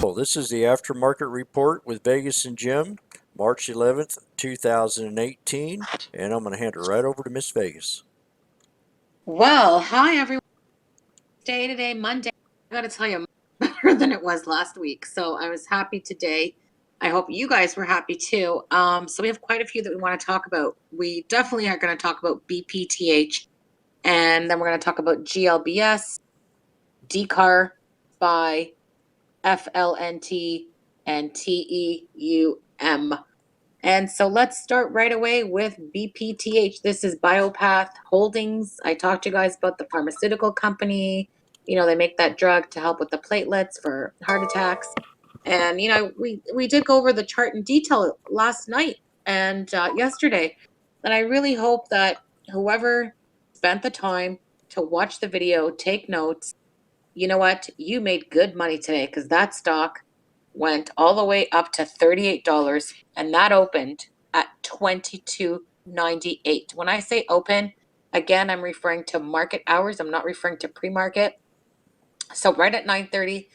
Well, this is the aftermarket report with Vegas and Jim, March 11th, 2018, and I'm going to hand it right over to Miss Vegas. Well, hi everyone. Day today, Monday. I gotta tell you, better than it was last week. So I was happy today. I hope you guys were happy too. So we have quite a few that we want to talk about. We definitely are going to talk about BPTH, and then we're going to talk about GLBS, DCAR by FLNT and TEUM. And so let's start right away with BPTH. This is Biopath Holdings. I talked to you guys about the pharmaceutical company. You know, they make that drug to help with the platelets for heart attacks. And, you know, we did go over the chart in detail last night and yesterday. And I really hope that whoever spent the time to watch the video, take notes, you know what? You made good money today because that stock went all the way up to $38 and that opened at $22.98. When I say open, again, I'm referring to market hours. I'm not referring to pre-market. So right at 9:30,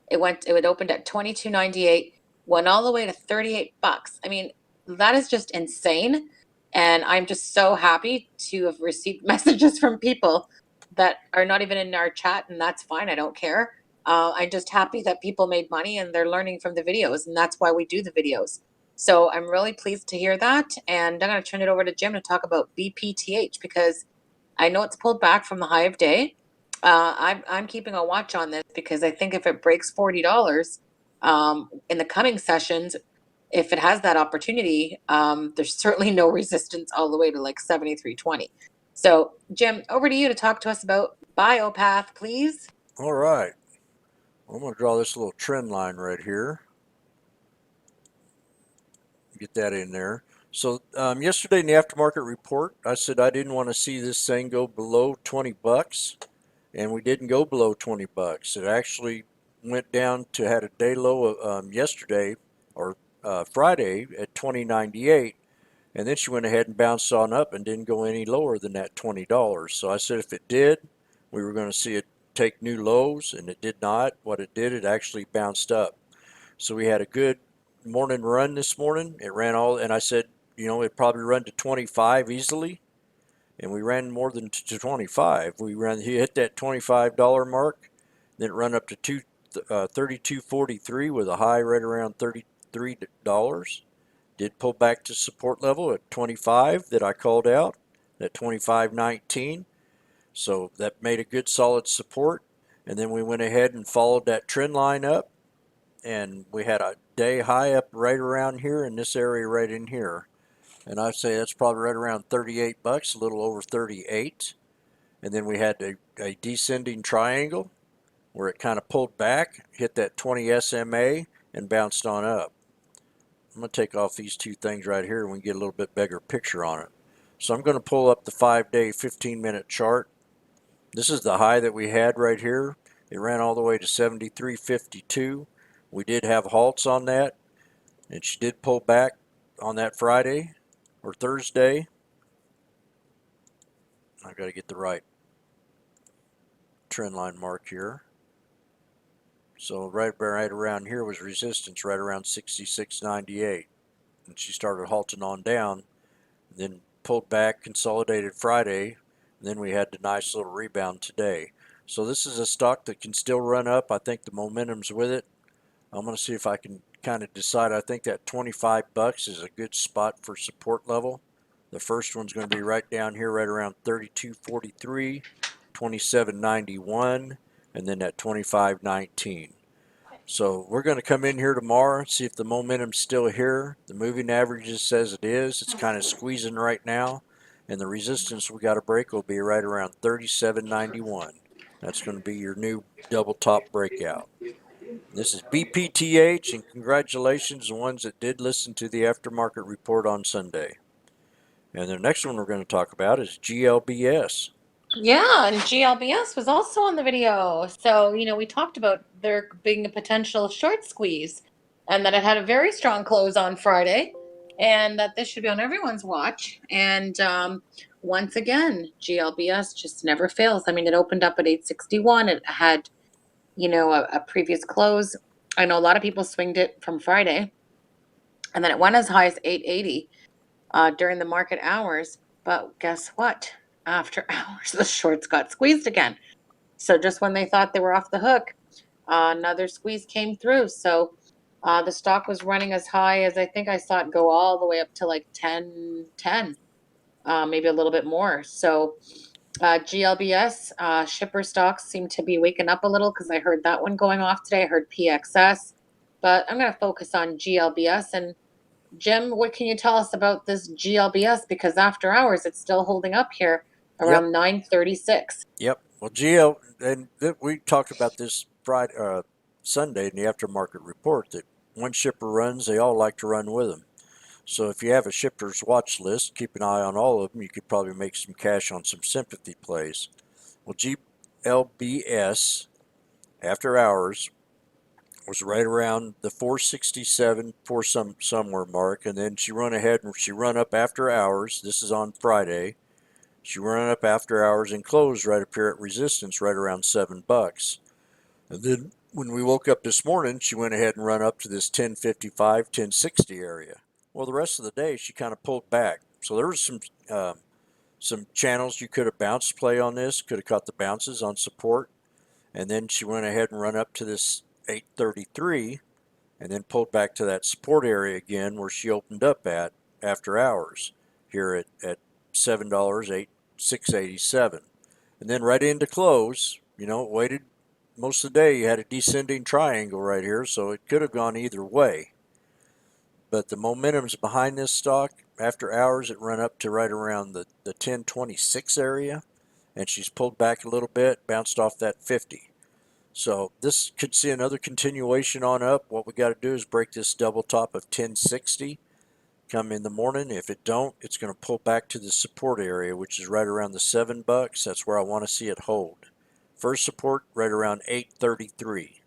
it opened at $22.98, went all the way to 38 bucks. I mean, that is just insane. And I'm just so happy to have received messages from people that are not even in our chat, and that's fine. I don't care. I'm just happy that people made money and they're learning from the videos, and that's why we do the videos. So I'm really pleased to hear that, and I'm going to turn it over to Jim to talk about BPTH because I know it's pulled back from the high of day. I'm keeping a watch on this because I think if it breaks $40 in the coming sessions, if it has that opportunity, there's certainly no resistance all the way to like 73.20. So, Jim, over to you to talk to us about Biopath, please. All right. I'm going to draw this little trend line right here. Get that in there. So yesterday in the aftermarket report, I said I didn't want to see this thing go below 20 bucks, and we didn't go below 20 bucks. It actually went down to had a day low yesterday or Friday at 20.98, and then she went ahead and bounced on up and didn't go any lower than that $20. So I said if it did, we were going to see it take new lows, and it did not. What it did, it actually bounced up. So we had a good morning run this morning. It ran all, and I said, you know, it'd probably run to 25 easily, and we ran more than to 25. He hit that $25 mark, then it run up to 32.43 with a high right around $33. Did pull back to support level at 25 that I called out, at 25.19. So that made a good solid support, and then we went ahead and followed that trend line up, and we had a day high up right around here in this area right in here, and I'd say that's probably right around 38 bucks, a little over 38. And then we had a descending triangle where it kind of pulled back, hit that 20 SMA, and bounced on up. I'm going to take off these two things right here and we can get a little bit bigger picture on it. So I'm going to pull up the 5-day 15-minute chart. This is the high that we had right here. It ran all the way to 73.52. We did have halts on that, and she did pull back on that Friday or Thursday. I've got to get the right trend line mark here. So right around here was resistance, right around 66.98. And she started halting on down, then pulled back, consolidated Friday, and then we had the nice little rebound today. So this is a stock that can still run up. I think the momentum's with it. I'm going to see if I can kind of decide. I think that 25 bucks is a good spot for support level. The first one's going to be right down here, right around 32.43, 27.91, and then at 25.19. So we're going to come in here tomorrow, see if the momentum's still here. The moving averages says it is. It's kind of squeezing right now, and the resistance we got to break will be right around 37.91. That's going to be your new double top breakout. This is BPTH, and congratulations to the ones that did listen to the aftermarket report on Sunday. And the next one we're going to talk about is GLBS. Yeah, and GLBS was also on the video. So, you know, we talked about there being a potential short squeeze and that it had a very strong close on Friday and that this should be on everyone's watch. And once again, GLBS just never fails. I mean, it opened up at 861. It had, you know, a previous close I know a lot of people swinged it from Friday, and then it went as high as 880 during the market hours. But guess what? After hours, the shorts got squeezed again. So just when they thought they were off the hook, another squeeze came through. So the stock was running as high as, I think I saw it go all the way up to like 1010, maybe a little bit more. So GLBS shipper stocks seem to be waking up a little because I heard that one going off today. I heard PXS, but I'm going to focus on GLBS. And Jim, what can you tell us about this GLBS? Because after hours, it's still holding up here Yep. around 936. Yep. Well, GL, and we talked about this Friday, Sunday in the aftermarket report that when shipper runs, they all like to run with them. So if you have a shipper's watch list, keep an eye on all of them. You could probably make some cash on some sympathy plays. Well, GLBS after hours was right around the 467 for somewhere mark, and then she run ahead and she run up after hours. This is on Friday. She ran up after hours and closed right up here at resistance, right around $7. And then when we woke up this morning, she went ahead and run up to this 1055, 1060 area. Well, the rest of the day she kind of pulled back. So there was some channels you could have bounced play on this, could have caught the bounces on support, and then she went ahead and run up to this 833, and then pulled back to that support area again where she opened up at after hours here at $7, 687, and then right into close. You know, it waited most of the day. You had a descending triangle right here, so it could have gone either way. But the momentum's behind this stock. After hours, it run up to right around the 1026 area, and she's pulled back a little bit, bounced off that 50. So this could see another continuation on up. What we got to do is break this double top of 1060 come in the morning. If it don't, it's going to pull back to the support area, which is right around the $7. That's where I want to see it hold. First support right around 833.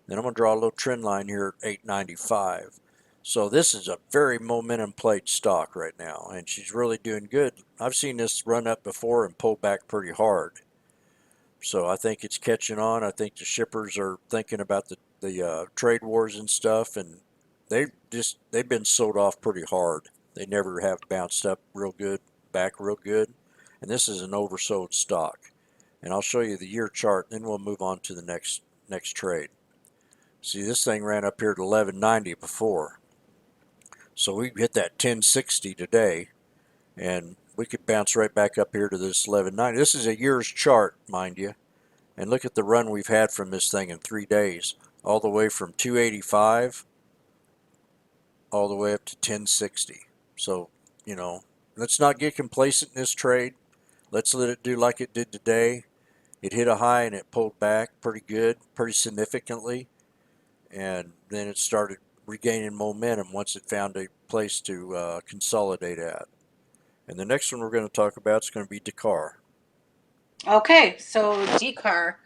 Then I'm going to draw a little trend line here at 895. So this is a very momentum played stock right now, and she's really doing good. I've seen this run up before and pull back pretty hard. So I think it's catching on. I think the shippers are thinking about the trade wars and stuff, and they've been sold off pretty hard. They never have bounced up real good, back real good, and this is an oversold stock. And I'll show you the year chart, then we'll move on to the next trade. See, this thing ran up here to 1190 before, so we hit that 1060 today, and we could bounce right back up here to this 1190. This is a year's chart, mind you. And look at the run we've had from this thing in 3 days. All the way from 285 all the way up to 1060. So, you know, let's not get complacent in this trade. Let's let it do like it did today. It hit a high and it pulled back pretty good, pretty significantly. And then it started regaining momentum once it found a place to consolidate at. And the next one we're going to talk about is going to be DCAR. Okay, so DCAR,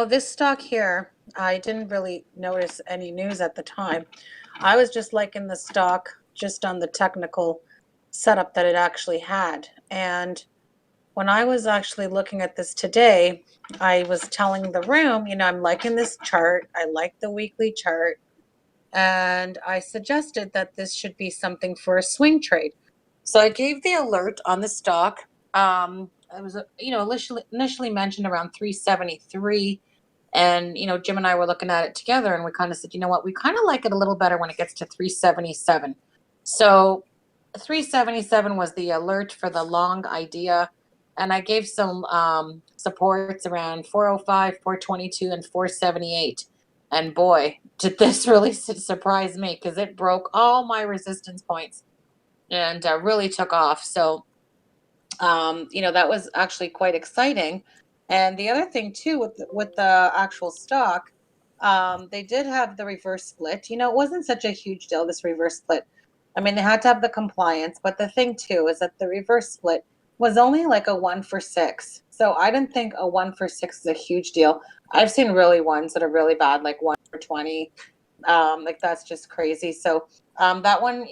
this stock here, I didn't really notice any news at the time. I was just liking the stock just on the technical setup that it actually had. And when I was actually looking at this today, I was telling the room, I'm liking this chart. I like the weekly chart. And I suggested that this should be something for a swing trade. So I gave the alert on the stock. It was, initially mentioned around 373. And, Jim and I were looking at it together and we kind of said, you know what, we kind of like it a little better when it gets to 377. So 377 was the alert for the long idea. And I gave some supports around 405, 422, and 478. And boy, did this really surprise me because it broke all my resistance points and really took off. So, that was actually quite exciting. And the other thing too with the actual stock, they did have the reverse split. It wasn't such a huge deal, this reverse split. I mean, they had to have the compliance, but the thing too is that the reverse split was only like a 1 for 6. So I didn't think a 1 for 6 is a huge deal. I've seen really ones that are really bad, like 1 for 20. Like that's just crazy. So that one,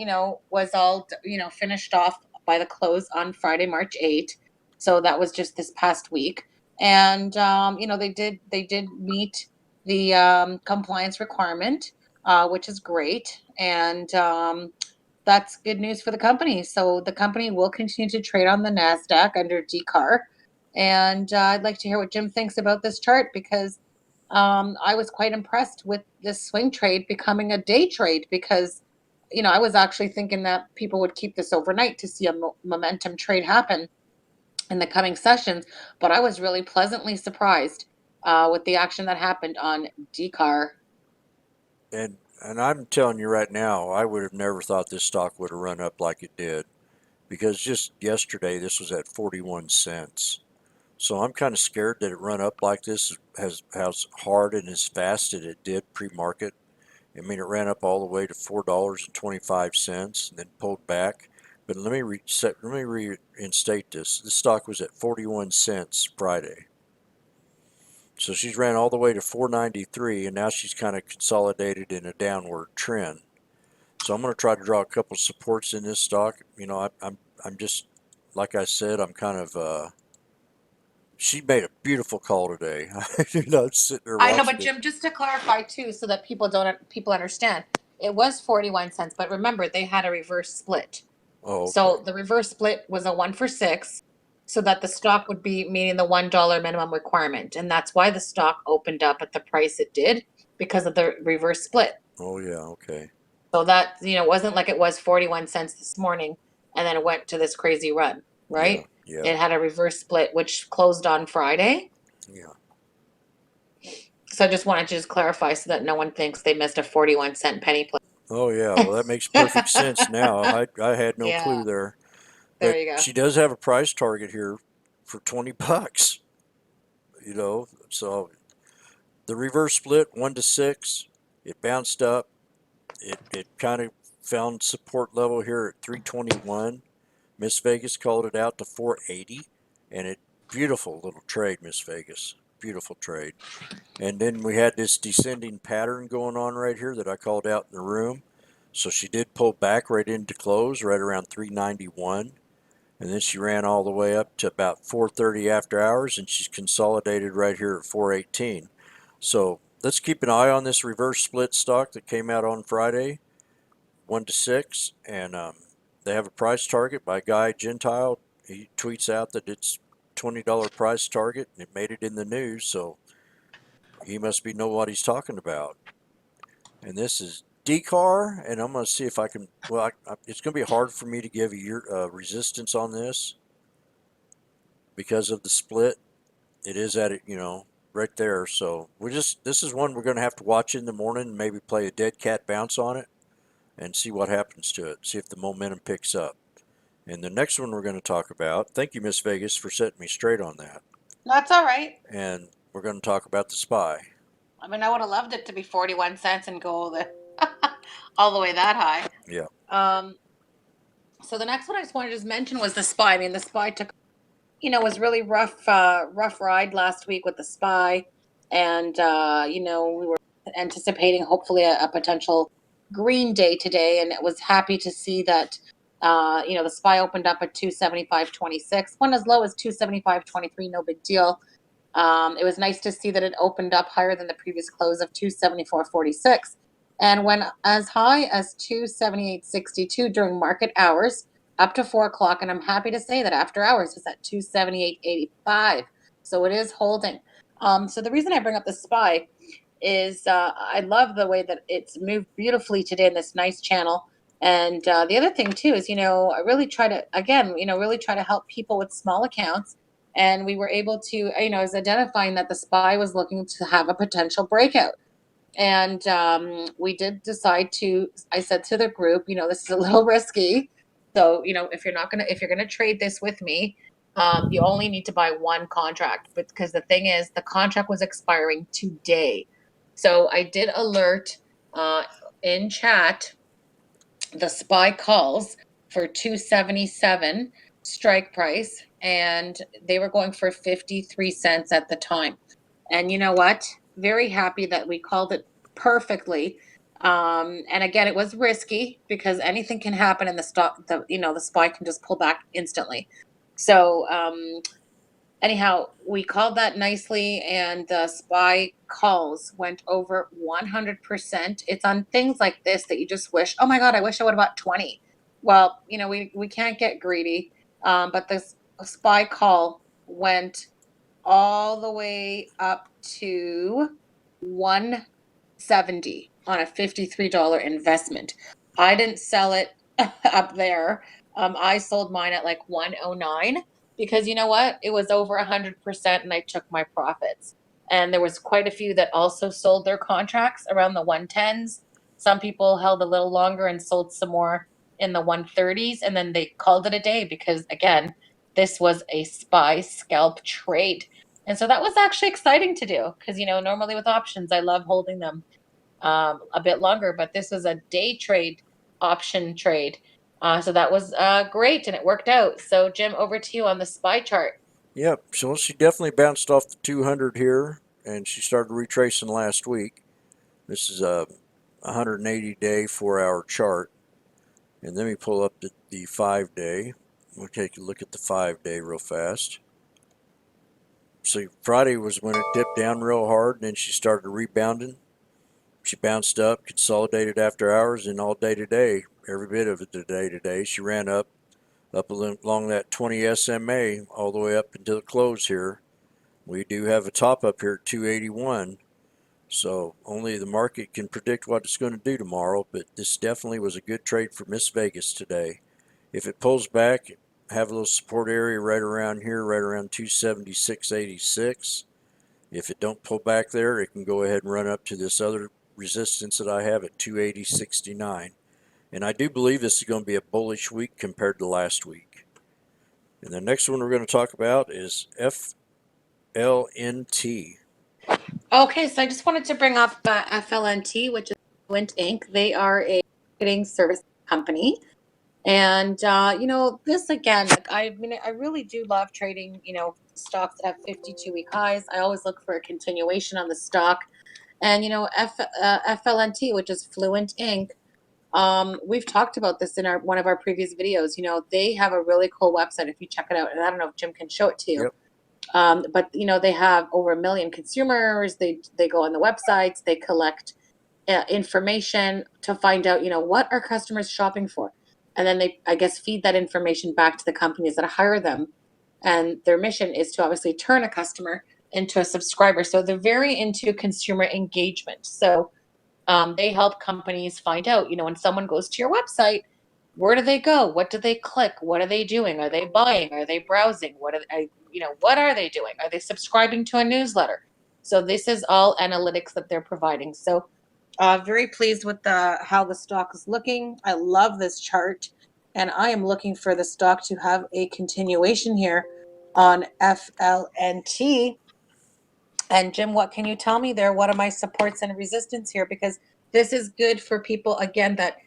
was all, finished off by the close on Friday, March 8th. So that was just this past week. And, they did meet the compliance requirement, which is great. And that's good news for the company. So the company will continue to trade on the NASDAQ under DCAR. And I'd like to hear what Jim thinks about this chart because I was quite impressed with this swing trade becoming a day trade because, I was actually thinking that people would keep this overnight to see a momentum trade happen in the coming sessions. But I was really pleasantly surprised with the action that happened on DCAR. And I'm telling you right now, I would have never thought this stock would have run up like it did because just yesterday this was at 41 cents. So I'm kind of scared that it run up like this as hard and as fast as it did pre-market. I mean, it ran up all the way to $4.25 and then pulled back. But let me reinstate this. This stock was at 41 cents Friday. So she's ran all the way to 493 and now she's kind of consolidated in a downward trend. So I'm going to try to draw a couple supports in this stock. I'm just like I said, I'm kind of she made a beautiful call today. Sitting there I know, but watching it. Jim, just to clarify too, so that people understand, it was 41 cents, but remember they had a reverse split. Oh, okay. So the reverse split was a 1 for 6, so that the stock would be meeting the $1 minimum requirement, and that's why the stock opened up at the price it did because of the reverse split. Oh, yeah, okay. So that wasn't like it was 41 cents this morning, and then it went to this crazy run, Yeah, right? yeah, It had a reverse split, which closed on Friday. yeah. So I just wanted to just clarify so that no one thinks they missed a 41-cent penny Oh, yeah. Well, that makes play. perfect sense now. I had no Yeah, clue there. there But you go. she does have a price target here for 20 bucks, So the reverse split 1 to 6, it bounced up. It kind of found support level here at 321. Miss Vegas called it out to 480, and it beautiful little trade, Miss Vegas. Beautiful trade. And then we had this descending pattern going on right here that I called out in the room. So she did pull back right into close, right around 391. And then she ran all the way up to about 4:30 after hours, and she's consolidated right here at 418. So let's keep an eye on this reverse split stock that came out on Friday, 1 to 6, and they have a price target by Guy Gentile. He tweets out that it's $20 price target, and it made it in the news. So he must be know what he's talking about. And this is DCAR, and I'm going to see if I can. Well, it's going to be hard for me to give a resistance on this because of the split. It is at it, right there. So this is one we're going to have to watch in the morning and maybe play a dead cat bounce on it and see what happens to it. See if the momentum picks up. And the next one we're going to talk about. Thank you, Miss Vegas, for setting me straight on that. That's all right. And we're going to talk about the SPY. I mean, I would have loved it to be 41 cents and go all the way that high. Yeah. So the next one I just wanted to just mention was the SPY. I mean, the SPY took, was really rough ride last week with the SPY, and we were anticipating hopefully a potential green day today, and it was happy to see that the SPY opened up at 275.26, went as low as 275.23, no big deal. It was nice to see that it opened up higher than the previous close of 274.46 and went as high as 278.62 during market hours up to 4 o'clock. And I'm happy to say that after hours it's at 278.85. So it is holding. So the reason I bring up the SPY is I love the way that it's moved beautifully today in this nice channel. And the other thing too is, I really try to, again, really try to help people with small accounts. And we were able to, is identifying that the SPY was looking to have a potential breakout. And we did decide to, I said to the group, this is a little risky. So, if you're gonna trade this with me, you only need to buy one contract. But because the thing is, the contract was expiring today. So I did alert in chat the SPY calls for 277 strike price, and they were going for 53 cents at the time. And you know what? Very happy that we called it perfectly. And again, it was risky because anything can happen in the stock. The SPY can just pull back instantly. So anyhow, we called that nicely, and the SPY calls went over 100%. It's on things like this that you just wish, oh my God, I wish I would have bought 20. Well, we can't get greedy, but this SPY call went all the way up to 170 on a $53 investment. I didn't sell it up there. I sold mine at like 109 because you know what? It was over 100% and I took my profits. And there was quite a few that also sold their contracts around the 110s. Some people held a little longer and sold some more in the 130s, and then they called it a day because again, this was a SPY scalp trade. And so that was actually exciting to do because, normally with options, I love holding them a bit longer, but this was a day trade option trade. So that was great and it worked out. So, Jim, over to you on the SPY chart. Yep. So she definitely bounced off the 200 here, and she started retracing last week. This is a 180-day, 4-hour chart. And let me pull up the 5-day. We'll take a look at the 5-day real fast. So Friday was when it dipped down real hard, and then she started rebounding. She bounced up, consolidated after hours, and all day today, every bit of it today, she ran up along that 20 SMA all the way up until the close here. We do have a top up here at 281. So only the market can predict what it's going to do tomorrow, but this definitely was a good trade for Miss Vegas today. If it pulls back, have a little support area right around here, right around 276.86. If it don't pull back there, it can go ahead and run up to this other resistance that I have at 280.69. And I do believe this is going to be a bullish week compared to last week. And the next one we're going to talk about is FLNT. Okay, so I just wanted to bring up FLNT, which is FLNT Inc. They are a marketing service company. And this again, like I really do love trading, stocks that have 52-week highs. I always look for a continuation on the stock. And FLNT, which is Fluent Inc. We've talked about this in one of our previous videos. They have a really cool website if you check it out. And I don't know if Jim can show it to you. Yep. But they have over 1 million consumers. They go on the websites, they collect information to find out, what are customers shopping for, and then they, I guess, feed that information back to the companies that hire them, and their mission is to obviously turn a customer into a subscriber. So they're very into consumer engagement. So they help companies find out, when someone goes to your website, where do they go? What do they click? What are they doing? Are they buying? Are they browsing? What are they doing? Are they subscribing to a newsletter? So this is all analytics that they're providing. So very pleased with how the stock is looking. I love this chart, and I am looking for the stock to have a continuation here on FLNT. And Jim, what can you tell me there? What are my supports and resistance here? Because this is good for people, again, that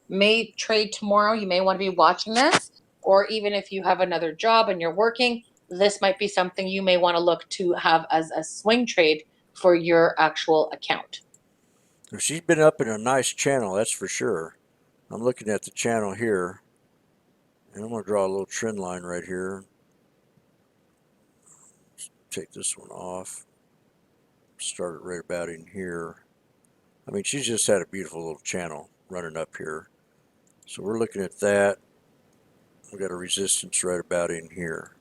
may trade tomorrow. You may want to be watching this, or even if you have another job and you're working, this might be something you may want to look to have as a swing trade for your actual account. She's been up in a nice channel, that's for sure. I'm looking at the channel here, and I'm going to draw a little trend line right here. Take this one off. Start it right about in here. I mean, she's just had a beautiful little channel running up here. So we're looking at that. We got a resistance right about in here.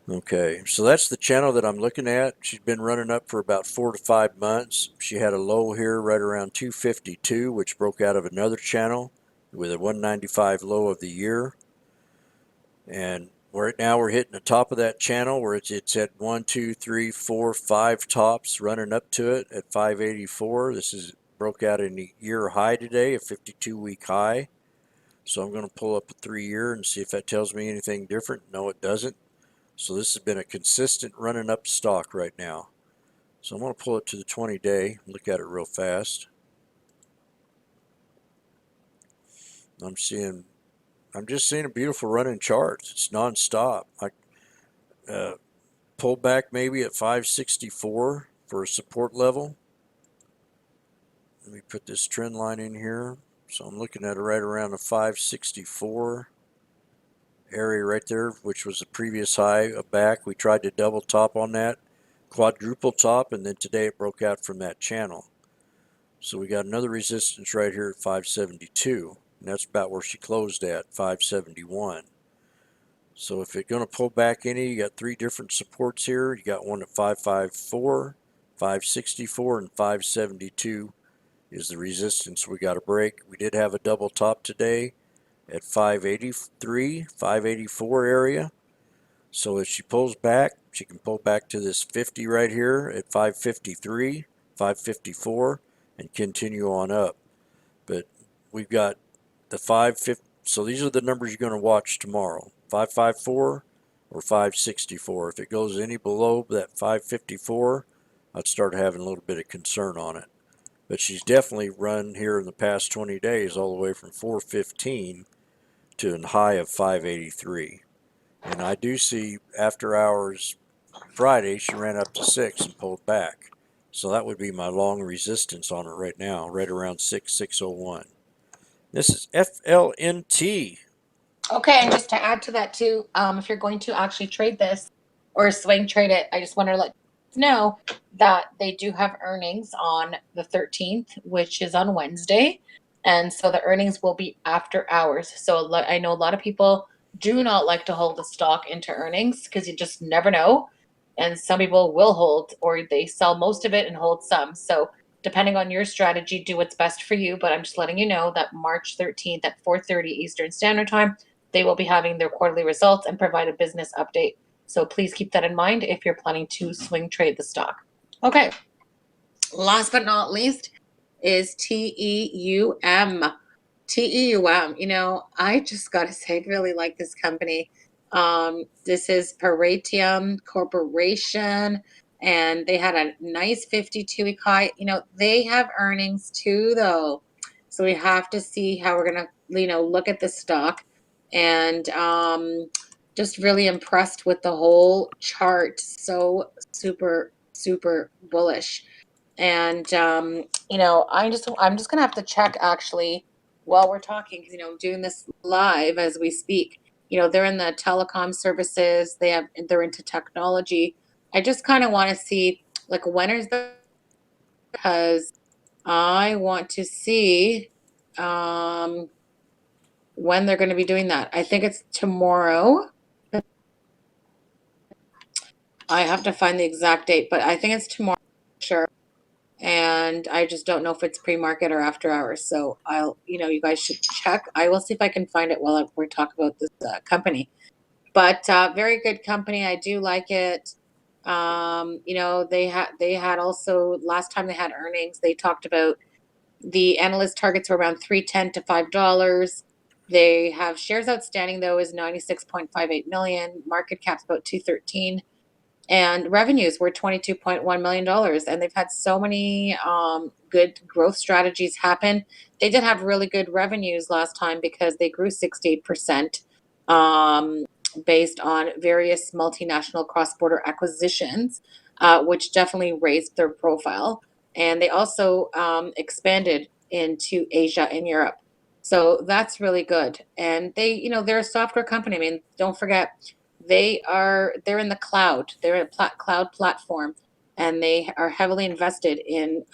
Okay, so that's the channel that I'm looking at. She's been running up for about 4 to 5 months. She had a low here right around 252, which broke out of another channel with a 195 low of the year. And right now we're hitting the top of that channel where it's at 1, 2, 3, 4, 5 tops running up to it at 584. This is broke out in a year high today, a 52-week high. So I'm going to pull up a 3-year and see if that tells me anything different. No, it doesn't. So this has been a consistent running up stock right now. So I'm going to pull it to the 20-day, look at it real fast. I'm just seeing a beautiful running chart. It's non-stop. I pull back maybe at 564 for a support level. Let me put this trend line in here. So I'm looking at it right around the 564 area right there, which was the previous high back. We tried to double top on that, quadruple top, and then today it broke out from that channel. So we got another resistance right here at 572, and that's about where she closed at, 571. So if it's going to pull back any, you got three different supports here. You got one at 554, 564, and 572 is the resistance we got to break. We did have a double top today at 583, 584 area. So if she pulls back, she can pull back to this 50 right here at 553, 554, and continue on up. But we've got the 550. So these are the numbers you're going to watch tomorrow: 554 or 564. If it goes any below that 554, I'd start having a little bit of concern on it. But she's definitely run here in the past 20 days all the way from 415 to a high of 583. And I do see after hours Friday, she ran up to 6 and pulled back. So that would be my long resistance on it right now, right around 6,601. This is FLNT. Okay, and just to add to that too, if you're going to actually trade this or swing trade it, I just want to let you know that they do have earnings on the 13th, which is on Wednesday. And so the earnings will be after hours. So I know a lot of people do not like to hold the stock into earnings because you just never know. And some people will hold, or they sell most of it and hold some. So depending on your strategy, do what's best for you. But I'm just letting you know that March 13th at 4:30 Eastern Standard Time, they will be having their quarterly results and provide a business update. So please keep that in mind if you're planning to swing trade the stock. Okay. Last but not least is TEUM. TEUM. You know, I just got to say, I really like this company. This is Paratium Corporation, and they had a nice 52-week high. You know, they have earnings too, though. So we have to see how we're going to, look at the stock. And just really impressed with the whole chart. So super, super bullish. And I'm just gonna have to check actually while we're talking, because doing this live as we speak. They're in the telecom services. They're into technology. I just kind of want to see like when is the, because I want to see when they're going to be doing that. I think it's tomorrow. I have to find the exact date, but I think it's tomorrow, sure. And I just don't know if it's pre-market or after hours. So you guys should check. I will see if I can find it while we talk about this company. But very good company. I do like it. They had also last time they had earnings. They talked about the analyst targets were around $3.10 to $5. They have shares outstanding though is 96.58 million. Market cap's about 213. And revenues were $22.1 million. And they've had so many good growth strategies happen. They did have really good revenues last time because they grew 68% based on various multinational cross-border acquisitions, which definitely raised their profile. And they also expanded into Asia and Europe. So that's really good. And they're a software company. I mean, don't forget, they're in the cloud. They're a cloud platform, and they are heavily invested in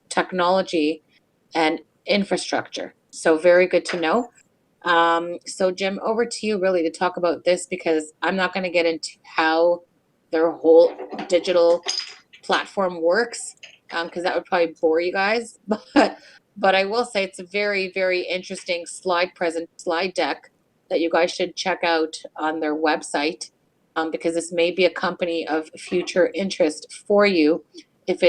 technology and infrastructure. So very good to know. So Jim, over to you really to talk about this, because I'm not going to get into how their whole digital platform works, because that would probably bore you guys. But I will say it's a very, very interesting slide deck that you guys should check out on their website, because this may be a company of future interest for you if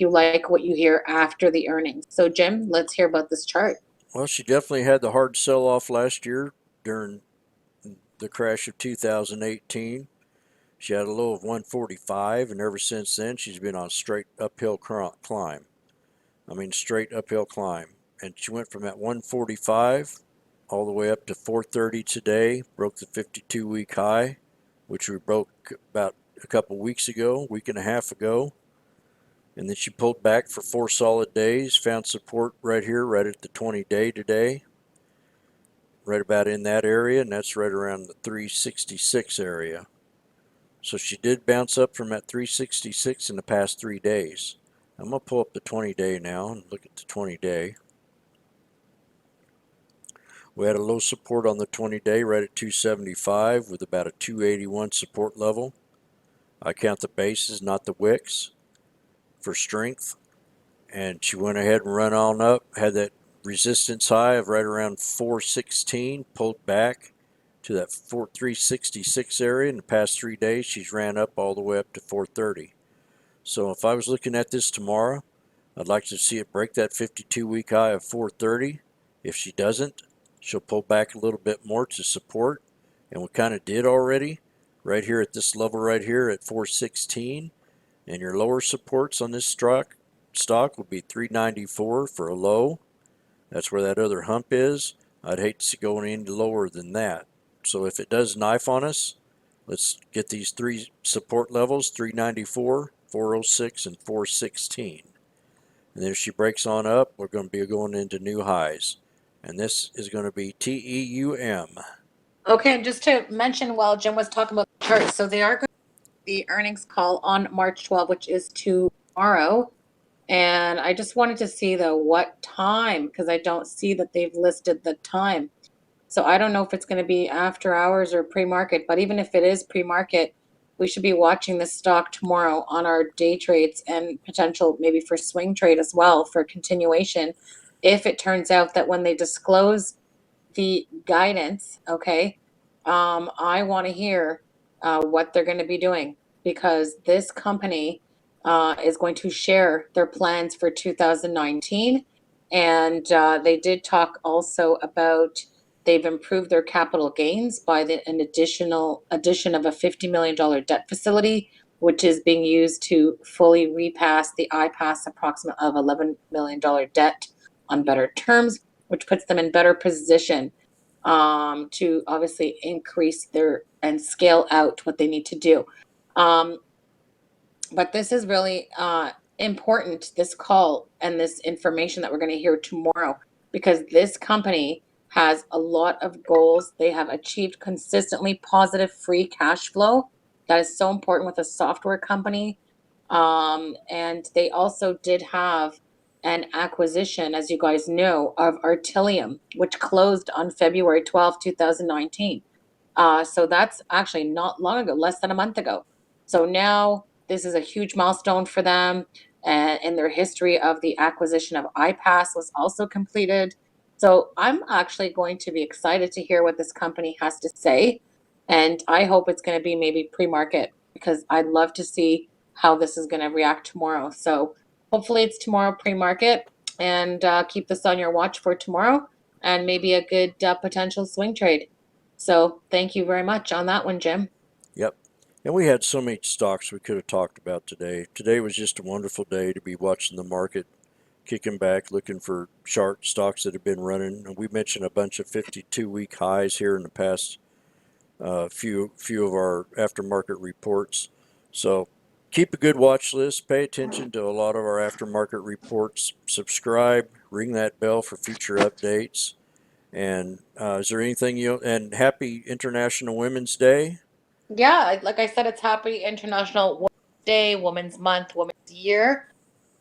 you like what you hear after the earnings. So Jim, let's hear about this chart. Well, she definitely had the hard sell-off last year during the crash of 2018. She had a low of 145, and ever since then, she's been on a straight uphill climb. I mean, straight uphill climb. And she went from that 145 all the way up to 430 today, broke the 52-week high, which we broke about a couple weeks ago, week and a half ago. And then she pulled back for 4 solid days, found support right here, right at the 20-day today. right about in that area, and that's right around the 366 area. So she did bounce up from that 366 in the past 3 days. I'm going to pull up the 20-day now and look at the 20-day. We had a low support on the 20-day right at 275 with about a 281 support level. I count the bases, not the wicks, for strength. And she went ahead and run on up, had that resistance high of right around 416, pulled back to that 366 area. In the past 3 days, she's ran up all the way up to 430. So if I was looking at this tomorrow, I'd like to see it break that 52-week high of 430. If she doesn't, she'll pull back a little bit more to support, and we kind of did already right here at this level right here at 416. And your lower supports on this stock would be 394 for a low. That's where that other hump is. I'd hate to see going any lower than that. So if it does knife on us, let's get these three support levels, 394, 406, and 416. And then if she breaks on up, we're going to be going into new highs. And this is going to be TEUM. Okay, and just to mention while Jim was talking about the charts, so they are going to the earnings call on March 12th, which is tomorrow. And I just wanted to see though what time, because I don't see that they've listed the time. So I don't know if it's going to be after hours or pre-market, but even if it is pre-market, we should be watching this stock tomorrow on our day trades and potential maybe for swing trade as well for continuation. If it turns out that when they disclose the guidance, okay, I want to hear what they're going to be doing, because this company is going to share their plans for 2019. And they did talk also about they've improved their capital gains by an addition of a $50 million debt facility, which is being used to fully repass the IPAS approximate of $11 million debt on better terms, which puts them in better position to obviously increase their and scale out what they need to do. But this is really important, this call and this information that we're going to hear tomorrow, because this company has a lot of goals. They have achieved consistently positive free cash flow. That is so important with a software company. And they also did have an acquisition, as you guys know, of Artilium, which closed on February 12th, 2019. So that's actually not long ago, less than a month ago. So now this is a huge milestone for them. And in their history of the acquisition of iPass was also completed. So I'm actually going to be excited to hear what this company has to say. And I hope it's going to be maybe pre-market, because I'd love to see how this is going to react tomorrow. So hopefully it's tomorrow pre-market, and keep this on your watch for tomorrow and maybe a good potential swing trade. So thank you very much on that one, Jim. Yep. And we had so many stocks we could have talked about today. Today was just a wonderful day to be watching the market, kicking back, looking for sharp stocks that have been running. And we mentioned a bunch of 52-week highs here in the past few of our aftermarket reports. So keep a good watch list. Pay attention to a lot of our aftermarket reports. Subscribe. Ring that bell for future updates. And is there anything and happy International Women's Day? Yeah, like I said, it's Happy International Women's Day, Women's Month, Women's Year.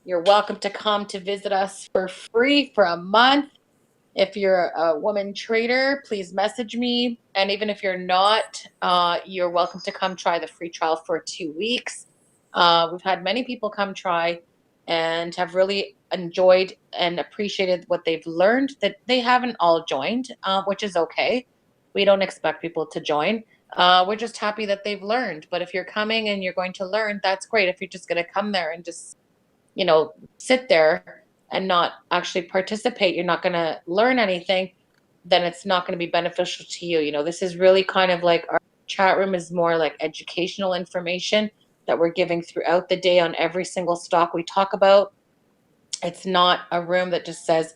You're welcome to come to visit us for free for a month. If you're a woman trader, please message me. And even if you're not, you're welcome to come try the free trial for 2 weeks. We've had many people come try and have really enjoyed and appreciated what they've learned. That they haven't all joined, which is okay. We don't expect people to join. We're just happy that they've learned. But if you're coming and you're going to learn, that's great. If you're just going to come there and just, sit there and not actually participate, you're not going to learn anything, then it's not going to be beneficial to you. This is really kind of like our chat room is more like educational information that we're giving throughout the day on every single stock we talk about. It's not a room that just says,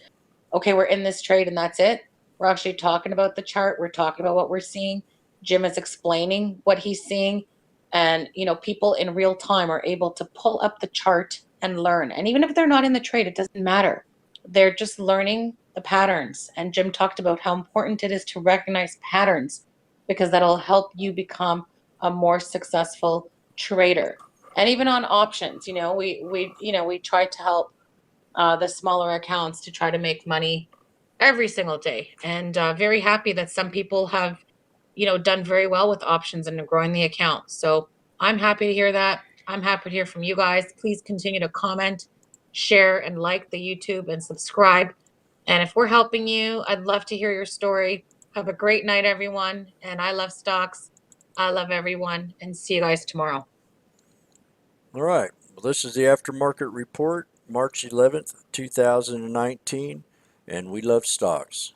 okay, we're in this trade and that's it. We're actually talking about the chart. We're talking about what we're seeing. Jim is explaining what he's seeing. And, people in real time are able to pull up the chart and learn. And even if they're not in the trade, it doesn't matter. They're just learning the patterns. And Jim talked about how important it is to recognize patterns because that'll help you become a more successful trader. And even on options, we try to help the smaller accounts to try to make money every single day. And very happy that some people have, done very well with options and growing the account. So I'm happy to hear that. I'm happy to hear from you guys. Please continue to comment, share, and like the YouTube and subscribe. And if we're helping you, I'd love to hear your story. Have a great night, everyone. And I love stocks. I love everyone. And see you guys tomorrow. All right. Well, this is the aftermarket report, March 11th, 2019, and we love stocks.